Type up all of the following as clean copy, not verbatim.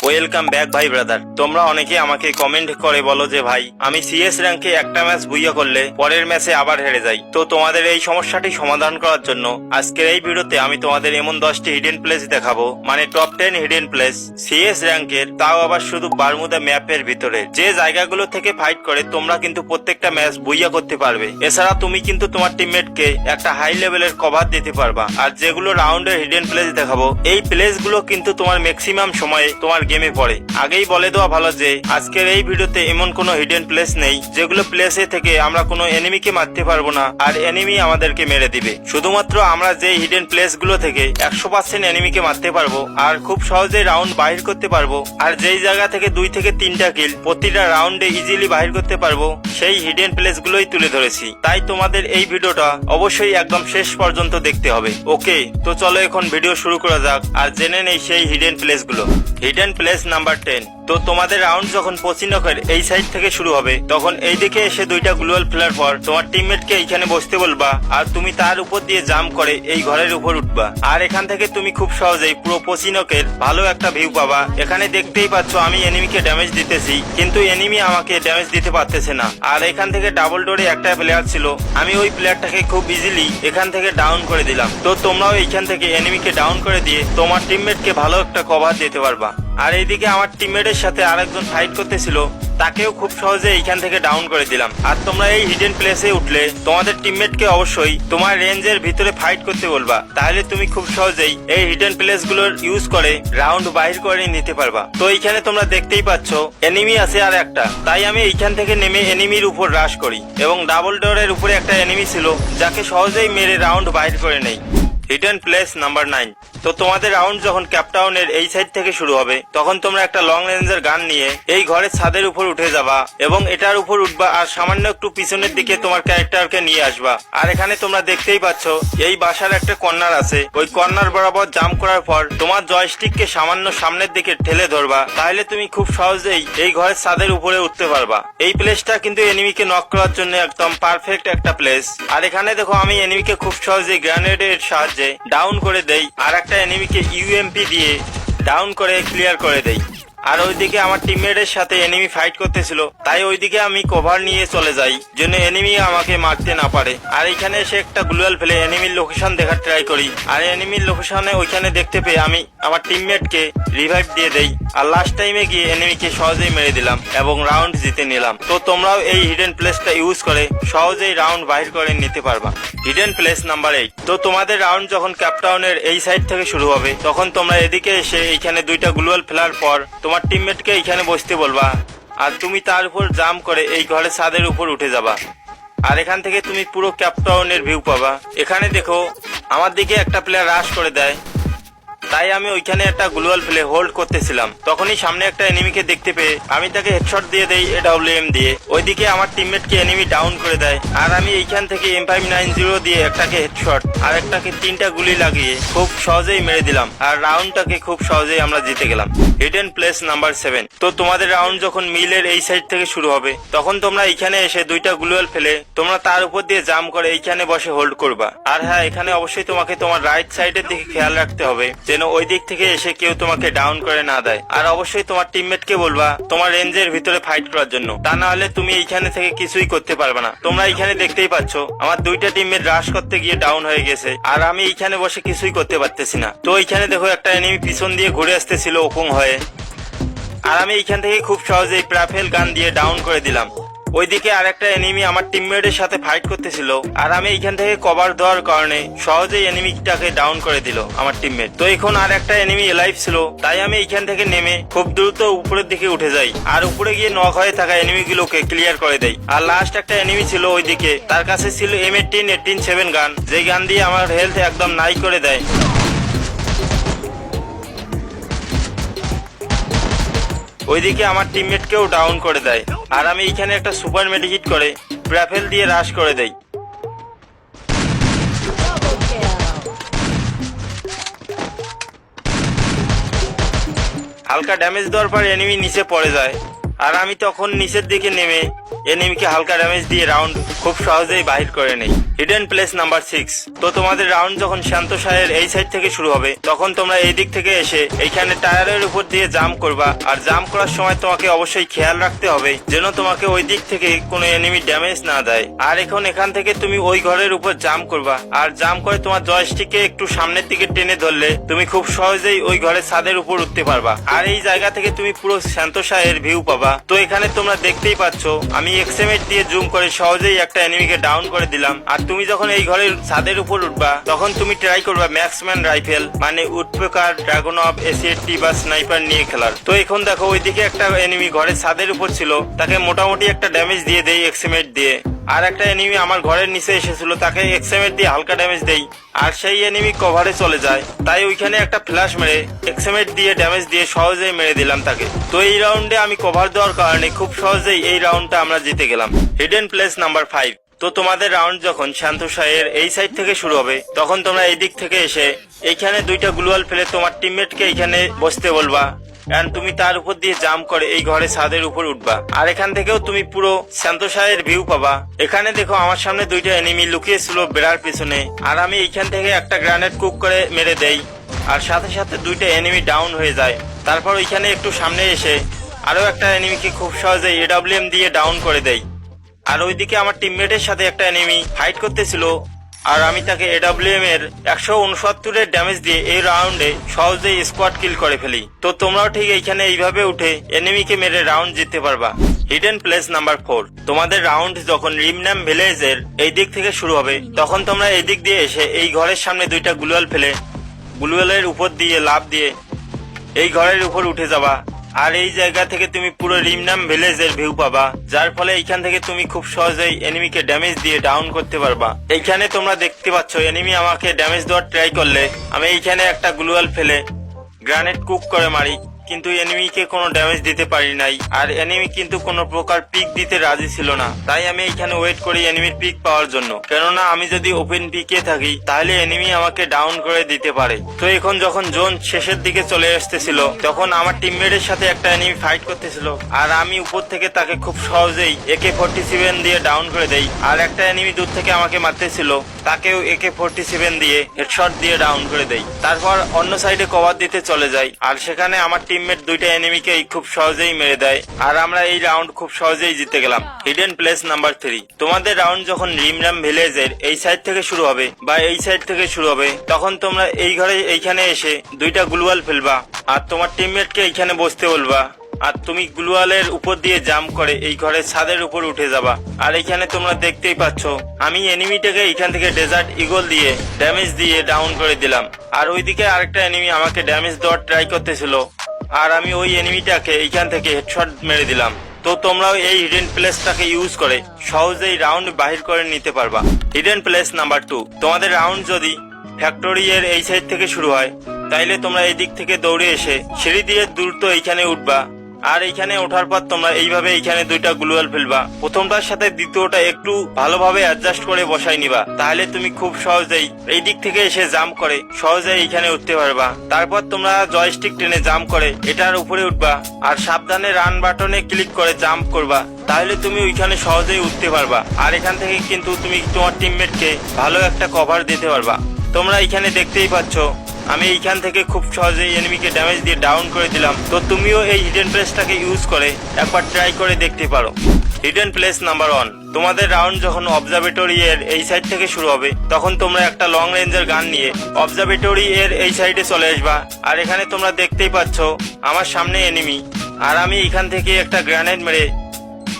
Welcome back ভাই brother. তোমরা অনেকে আমাকে কমেন্ট করে বলো যে ভাই আমি সিএস র্যাঙ্কে একটা ম্যাচ বুইয়া করলে পরের ম্যাচে আবার হেরে যাই। তো তোমাদের এই সমস্যাটি সমাধান করার জন্য আজকের এই ভিডিওতে আমি তোমাদের এমন 10টি হিডেন প্লেস দেখাবো, মানে টপ 10 হিডেন প্লেস সিএস র্যাঙ্কের, তাও আবার শুধু বারমুদা ম্যাপের ভিতরে, যে জায়গাগুলো থেকে ফাইট করে তোমরা কিন্তু প্রত্যেকটা ম্যাচ বুইয়া করতে পারবে। এছাড়া তুমি কিন্তু তোমার টিমমেটকে একটা হাই লেভেলের কভার দিতে পারবা। আর যেগুলো রাউন্ডের হিডেন প্লেস দেখাবো, এই প্লেসগুলো কিন্তু তোমার ম্যাক্সিমাম সময়ে তোমার গেমে পড়ে। আগেই বলে দেওয়া ভালো যে আজকের এই ভিডিওতে এমন কোনো হিডেন প্লেস নেই যেগুলো প্লেসে থেকে আমরা কোনো এনিমিকে মারতে পারবো না আর এনিমি আমাদেরকে মেরে দিবে। শুধুমাত্র আমরা যে হিডেন প্লেস গুলো থেকে 100% এনিমিকে মারতে পারবো আর খুব সহজে রাউন্ড বাহির করতে পারবো, আর যেই জায়গা থেকে 2 থেকে 3টা কিল প্রতিটা রাউন্ডে ইজিলি বাহির করতে পারবো, সেই হিডেন প্লেস গুলোই তুলে ধরেছি। তাই তোমাদের এই ভিডিওটা অবশ্যই একদম শেষ পর্যন্ত দেখতে হবে। ওকে, তো চলো এখন ভিডিও শুরু করা যাক আর জেনে নেই সেই হিডেন প্লেস গুলো। Hidden place number 10। তো তোমাদের রাউন্ড যখন পচিনকের এই সাইড থেকে শুরু হবে, তখন এই দিকে এসে 2টা গ্লোয়াল ফেলার পর তোমার টিমমেটকে এইখানে বসতে বলবা আর তুমি তার উপর দিয়ে জাম্প করে এই ঘরের উপর উঠবা। আর এখান থেকে তুমি খুব সহজেই পুরো পচিনকের ভালো একটা ভিউ পাবা। এখানে দেখতেই পাচ্ছ আমি এনিমিকে ড্যামেজ দিতেছি, কিন্তু এনিমি আমাকে ড্যামেজ দিতে পারতেছে না। আর এখান থেকে ডাবল ডোরে একটা প্লেয়ার ছিল, আমি ওই প্লেয়ারটাকে খুব ইজিলি এখান থেকে ডাউন করে দিলাম। তো তোমরাও এইখান থেকে এনিমিকে ডাউন করে দিয়ে তোমার টিমমেটকে ভালো একটা কভার দিতে পারবা। আর এইদিকে আমার টিমমেটের সাথে আরেকজন ফাইট করতেছিল, তাকেও খুব সহজে এইখান থেকে ডাউন করে দিলাম। আর তোমরা এই হিডেন প্লেসে উঠলে তোমাদের টিমমেটকে অবশ্যই তোমার রেঞ্জের ভিতরে ফাইট করতে বলবা, তাহলে তুমি খুব সহজেই এই হিডেন প্লেস গুলোর ইউজ করে রাউন্ড বাহির করে নিতে পারবা। তো এইখানে তোমরা দেখতেই পাচ্ছ এনিমি আছে আর একটা, তাই আমি এইখান থেকে নেমে এনিমির উপর রাশ করি এবং ডাবল ডোরের উপরে একটা এনিমি ছিল যাকে সহজেই মেরে রাউন্ড বাহির করে নেই। Hidden place number 9। তো তোমাদের রাউন্ড যখন ক্যাপটাউনের এই সাইড থেকে শুরু হবে, তখন তোমরা একটা লং রেঞ্জের গান নিয়ে এই ঘরের ছাদের উপর উঠে যাবা এবং এটার উপর উঠবা আর সামান্য একটু পিছনের দিকে তোমার ক্যারেক্টারকে নিয়ে আসবা। আর এখানে তোমরা দেখতেই পাচ্ছ এই বাসার একটা কর্নার আছে, ওই কর্নার বরাবর জাম্প করার পর তোমার জয়স্টিককে সামান্য সামনের দিকে ঠেলে ধরবা, তাহলে তুমি খুব সহজেই এই ঘরের ছাদের উপরে উঠতে পারবা। এই প্লেসটা কিন্তু এনিমিকে নক করার জন্য একদম পারফেক্ট একটা প্লেস। আর এখানে দেখো আমি এনিমিকে খুব সহজেই গ্রেনেডের সাহায্যে ডাউন করে দেই আর একটা এনিমিকে ইউএমপি দিয়ে ডাউন করে ক্লিয়ার করে দেই। আর ওইদিকে আমার টিমমেটের সাথে এনিমি ফাইট করতেছিল, তাই ওইদিকে আমি কভার নিয়ে চলে যাই যেন এনিমি আমাকে মারতে না পারে। আর এখানে এসে একটা গ্লুয়াল ফেলে এনিমির লোকেশন দেখার ট্রাই করি, আর এনিমির লোকেশনে ওইখানে দেখতে পেয়ে আমি আমার টিমমেটকে রিভাইভ দিয়ে দেই আর লাস্ট টাইমে গিয়ে এনিমিকে সহজেই মেরে দিলাম এবং রাউন্ড জিতে নিলাম। তো তোমরাও এই হিডেন প্লেসটা ইউজ করে সহজেই রাউন্ড বাহির করে নিতে পারবা। Hidden place number 8। তো তোমাদের রাউন্ড যখন ক্যাপটাউনের এই সাইড থেকে শুরু হবে, তখন তোমরা এদিকে এসে এইখানে 2টা গ্লুয়াল ফেলার পর তোমার টিমমেটকে এইখানে বসতে বলবা আর তুমি তার উপর জাম্প করে এই ঘরের ছাদের উপর উঠে যাবা। আর এখান থেকে তুমি পুরো ক্যাপটাউনের ভিউ পাবা। এখানে দেখো আমার দিকে একটা প্লেয়ার রাশ করে দেয়, তাই আমি ওইখানে একটা গ্লুয়াল ফেলে হোল্ড করতেছিলাম। তখনই সামনে একটা এনিমিকে দেখতে পেয়ে আমি তাকে হেডশট দিয়ে দেই AWM দিয়ে। ওইদিকে আমার টিমমেটকে এনিমি ডাউন করে দেয় আর আমি এইখান থেকে M590 দিয়ে একটাকে হেডশট আর একটাকে 3টা গুলি লাগিয়ে খুব সহজেই মেরে দিলাম আর রাউন্ডটাকে খুব সহজেই আমরা জিতে গেলাম। Hidden place number 7। তো তোমাদের রাউন্ড যখন মিলের এই সাইড থেকে শুরু হবে, তখন তোমরা এইখানে এসে 2টা গ্লুয়াল ফেলে তোমরা তার উপর দিয়ে জাম্প করে এইখানে বসে হোল্ড করবা। আর হ্যাঁ, এখানে অবশ্যই তোমাকে তোমার রাইট সাইডের দিকে খেয়াল রাখতে হবে যেন ওই দিক থেকে এসে কেউ তোমাকে ডাউন করে না দেয়। আর অবশ্যই তোমার টিমমেটকে বলবা তোমার রেঞ্জের ভিতরে ফাইট করার জন্য, তা না হলে তুমি এইখানে থেকে কিছুই করতে পারবে না। তোমরা এইখানে দেখতেই পাচ্ছ আমার 2টা টিমমেট রাশ করতে গিয়ে ডাউন হয়ে গেছে আর আমি এইখানে বসে কিছুই করতে পারতেছি না। তো এইখানে দেখো একটা এনিমি পিছন দিয়ে ঘুরে আসতেছিল ওপং হয়ে, আর আমি এইখান থেকে খুব সহজেই প্রাফেল গান দিয়ে ডাউন করে দিলাম। ওইদিকে আরেকটা এনিমি আমার টিমমেটের সাথে ফাইট করতেছিল আর আমি এইখান থেকে কভার দেওয়ার কারণে সহজেই এনিমিটাকে ডাউন করে দিল আমার টিমমেট। তো এখন আর একটা এনিমি এলাইভ ছিল, তাই আমি এইখান থেকে নেমে খুব দ্রুত উপরের দিকে উঠে যাই আর উপরে গিয়ে নক হয়ে থাকা এনিমিগুলোকে ক্লিয়ার করে দেই। আর লাস্ট একটা এনিমি ছিল ওইদিকে, তার কাছে ছিল M18-7 গান, যেই গান দিয়ে আমার হেলথ একদম নাই করে দেয়। ওইদিকে আমার টিমমেটকেও ডাউন করে দেয় আর আমি এইখানে একটা সুপার মেডিকিট করে প্রাফেল দিয়ে রাশ করে দেই। হালকা ড্যামেজ দেওয়ার পর এনিমি নিচে পড়ে যায় আর আমি তখন নিচের দিকে নেমে এনিমিকে হালকা ড্যামেজ দিয়ে রাউন্ড খুব সহজেই বাহির করে নেই। Hidden place number 6। তো তোমাদের রাউন্ড যখন শান্তশায়ের এই সাইড থেকে শুরু হবে তখন তোমরা এই দিক থেকে এসে এইখানে টায়ারের উপর দিয়ে জাম্প করবা। আর জাম্প করার সময় তোমাকে অবশ্যই খেয়াল রাখতে হবে যেন তোমাকে ওই দিক থেকে কোনো এনিমি ড্যামেজ না দেয়। আর এখন এখান থেকে তুমি ওই ঘরের উপর জাম্প করবা। আর জাম্প করে তোমার জয়স্টিককে একটু সামনের দিকে টেনে ধরলে তুমি খুব সহজেই ওই ঘরের ছাদের উপর উঠতে পারবা। আর এই জায়গা থেকে তুমি পুরো শান্তশায়ের ভিউ পাবা। তো এখানে তোমরা দেখতেই পাচ্ছ আমি এক্সএমএট দিয়ে জুম করে সহজেই একটা এনিমিকে ডাউন করে দিলাম। আর তুমি যখন এই ঘরের ছাদের উপর উঠবা তখন তুমি ট্রাই করবা ম্যাক্সম্যান রাইফেল মানে উডপেকার, ড্রাগন অফ, এসিএটি বা স্নাইপার নিয়ে খেলার। তো এখন দেখো ওইদিকে একটা এনিমি ঘরের ছাদের উপর ছিল, তাকে মোটামুটি একটা ড্যামেজ দিয়ে দেই এক্সএমএট দিয়ে। আর একটা এনিমি আমার ঘরের নিচে এসেছিল, তাকে এক্সএমএট দিয়ে হালকা ড্যামেজ দেই। আর সেই এনিমি কভারে চলে যায়, তাই ওইখানে একটা ফ্ল্যাশ মেরে এক্সএমএট দিয়ে ড্যামেজ দিয়ে সহজেই মেরে দিলাম তাকে। তো এই রাউন্ডে আমি কভার দেওয়ার কারণে খুব সহজেই এই রাউন্ডটা আমরা জিতে গেলাম। Hidden place number 5। তো তোমাদের রাউন্ড যখন শান্তশায়ের এই সাইড থেকে শুরু হবে তখন তোমরা এই দিক থেকে এসে এইখানে দুইটা গ্লুয়াল ফেলে তোমার টিমমেটকে এইখানে বসতে বলবা। এন্ড তুমি তার উপর দিয়ে জাম্প করে এই ঘরে ছাদের উপর উঠবা। আর এখান থেকেও তুমি পুরো শান্তশায়ের ভিউ পাবা। এখানে দেখো আমার সামনে দুইটা এনিমি লুকিয়েছিল বেড়ার পিছনে, আর আমি এইখান থেকে একটা গ্রেনেড কুক করে মেরে দেই। আর সাথে সাথে দুইটা এনিমি ডাউন হয়ে যায়। তারপর ওইখানে একটু সামনে এসে আরো একটা এনিমিকে খুব সহজে এডব্লিউএম দিয়ে ডাউন করে দেই। আর ওইদিকে আমার টিমমেটের সাথে একটা এনিমি ফাইট করতেছিল, আর আমি তাকে এডব্লিউএম এর 169 ড্যামেজ দিয়ে এই রাউন্ডে সহজেই স্কোয়াড কিল করে ফেলি। তো তোমরাও ঠিক এইখানে এইভাবে উঠে এনিমিকে মেরে রাউন্ড জিততে পারবা। Hidden place number 4। তোমাদের রাউন্ড যখন রিমনাম ভিলেজের এই দিক থেকে শুরু হবে তখন তোমরা এই দিক দিয়ে এসে এই ঘরের সামনে দুইটা গ্লুয়াল ফেলে গ্লুয়ালের উপর দিয়ে লাফ দিয়ে এই ঘরের উপর উঠে যাবা। আর এই জায়গা থেকে তুমি পুরো রিমনাম ভিলেজের ভিউ পাবা, যার ফলে এইখান থেকে তুমি খুব সহজেই এনিমিকে ড্যামেজ দিয়ে ডাউন করতে পারবা। এইখানে তোমরা দেখতে পাচ্ছ এনিমি আমাকে ড্যামেজ দেওয়ার ট্রাই করলে আমি এইখানে একটা গ্লুয়াল ফেলে গ্রেনেড কুক করে মারি, কিন্তু এনিমিকে কোনো ড্যামেজ দিতে পারি নাই। আর এনিমি কিন্তু কোনো প্রকার পিক দিতে রাজি ছিল না, তাই আমি এইখানে ওয়েট করি এনিমির পিক পাওয়ার জন্য। কেননা আমি যদি ওপেন পিকে থাকি তাহলে এনিমি আমাকে ডাউন করে দিতে পারে। তো এখন যখন জোন শেষের দিকে চলে আসতেছিল তখন আমার টিমমেটের সাথে একটা এনিমি ফাইট করতেছিল, আর আমি উপর থেকে তাকে খুব সহজেই AK-47 দিয়ে ডাউন করে দেই। আর একটা এনিমি দূর থেকে আমাকে মারতেছিল, তাকেও AK-47 দিয়ে হেডশট দিয়ে ডাউন করে দেই। তারপর অন্য সাইডে কভার দিতে চলে যাই, আর সেখানে আমার টিমমেট দুইটা এনিমিকে খুব সহজেই মেরে দেয়। আর আমরা এই রাউন্ড খুব সহজেই জিতে গেলাম। Hidden place number 3। তোমাদের রাউন্ড যখন রিমনাম ভিলেজের এই সাইড থেকে শুরু হবে বা এই সাইড থেকে শুরু হবে তখন তোমরা এই ঘরে এইখানে এসে দুইটা গ্লুয়াল ফেলবা আর তোমার টিমমেটকে এইখানে বসতে বলবা। আর তুমি গ্লুয়ালের উপর দিয়ে জাম্প করে এই ঘরের ছাদের উপর উঠে যাবা। আর এইখানে তোমরা দেখতেই পাচ্ছ আমি এনিমিটাকে এইখান থেকে ডেজার্ট ইগল দিয়ে ড্যামেজ দিয়ে ডাউন করে দিলাম। আর ওইদিকে আরেকটা এনিমি আমাকে ড্যামেজ দেওয়ার ট্রাই করতেছিল, আর আমি ওই এনিমিটাকে এইখান থেকে হেডশট মেরে দিলাম। তো তোমরাও এই হিডেন প্লেসটাকে ইউজ করে সহজেই রাউন্ড বাহির করে নিতে পারবা। Hidden place number 2। তোমাদের রাউন্ড যদি ফ্যাক্টরি এর এই সাইড থেকে শুরু হয় তাইলে তোমরা এই দিক থেকে দৌড়ে এসে সিঁড়ি দিয়ে দ্রুত এইখানে উঠবা। আর এইখানে ওঠার পর তোমরা এইভাবে এইখানে দুইটা গ্লুয়াল ফেলবা। প্রথমটার সাথে দ্বিতীয়টা একটু ভালোভাবে অ্যাডজাস্ট করে বসাই নিবা, তাহলে তুমি খুব সহজেই এই দিক থেকে এসে জাম্প করে সহজেই এইখানে উঠতে পারবা। তারপর তোমরা জয়স্টিক টেনে জাম্প করে এটার উপরে উঠবা, আর সাবধানে রান বাটনে ক্লিক করে জাম্প করবা, তাহলে তুমি ওইখানে সহজেই উঠতে পারবা। আর এখান থেকে কিন্তু তুমি তোমার টিমমেটকে ভালো একটা কভার দিতে পারবা। তোমরা এখানে দেখতেই পাচ্ছ আমি এইখান থেকে খুব সহজেই এনিমিকে ড্যামেজ দিয়ে ডাউন করে দিলাম। তো তুমিও এই হিডেন প্লেসটাকে ইউজ করে একবার ট্রাই করে দেখতে পারো। Hidden place number 1। তোমাদের রাউন্ড যখন অবজারভেটরি এর এই সাইড থেকে শুরু হবে তখন তোমরা একটা লং রেঞ্জের গান নিয়ে অবজারভেটরি এর এই সাইডে চলে আসবা। আর এখানে তোমরা দেখতেই পাচ্ছ আমার সামনে এনিমি, আর আমি এখান থেকে একটা গ্রেনেড মেরে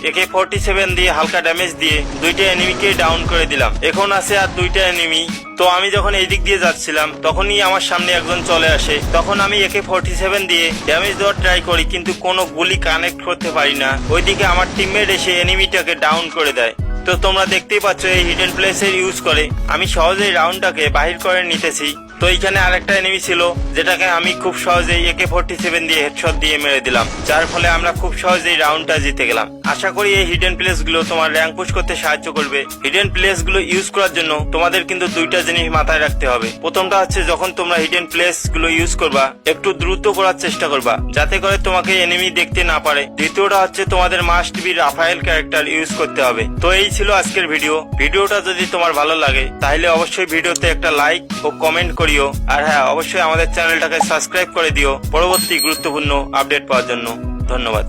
AK-47 দিয়ে হালকা ড্যামেজ দিয়ে দুইটা এনিমিকে ডাউন করে দিলাম। এখন আছে আর দুইটা এনিমি। তো আমি যখন এই দিক দিয়ে যাচ্ছিলাম তখনই আমার সামনে একজন চলে আসে, তখন আমি AK-47 দিয়ে ড্যামেজ দেওয়ার ট্রাই করি, কিন্তু কোনো গুলি কানেক্ট করতে পারি না। ওইদিকে আমার টিমমেট এসে এনিমিটাকে ডাউন করে দেয়। তো তোমরা দেখতেই পাচ্ছ এই হিডেন প্লেসের ইউজ করে আমি সহজেই রাউন্ডটাকে বাহির করে নিতেছি। তো তো এইখানে আরেকটা এনিমি ছিল যেটাকে আমি খুব সহজেই AK-47 দিয়ে হেডশট দিয়ে মেরে দিলাম, যার ফলে আমরা খুব সহজেই রাউন্ডটা জিতে গেলাম। আশা করি এই হিডেন প্লেস গুলো তোমার র্যাঙ্ক পুশ করতে সাহায্য করবে। হিডেন প্লেস গুলো ইউজ করার জন্য তোমাদের কিন্তু দুইটা জিনিস মাথায় রাখতে হবে। প্রথমটা হচ্ছে যখন তোমরা হিডেন প্লেস গুলো ইউজ করবা একটু দ্রুত করার চেষ্টা করবা যাতে করে তোমাকে এনিমি দেখতে না পারে। দ্বিতীয়টা হচ্ছে তোমাদের মাস্ট বি রাফায়েল ক্যারেক্টার ইউজ করতে হবে। তো এই ছিল আজকের ভিডিওটা যদি তোমার ভালো লাগে তাহলে অবশ্যই ভিডিওতে একটা লাইক ও কমেন্ট করিও। আর হ্যাঁ, অবশ্যই আমাদের চ্যানেলটাকে সাবস্ক্রাইব করে দিও পরবর্তী গুরুত্বপূর্ণ আপডেট পাওয়ার জন্য। ধন্যবাদ।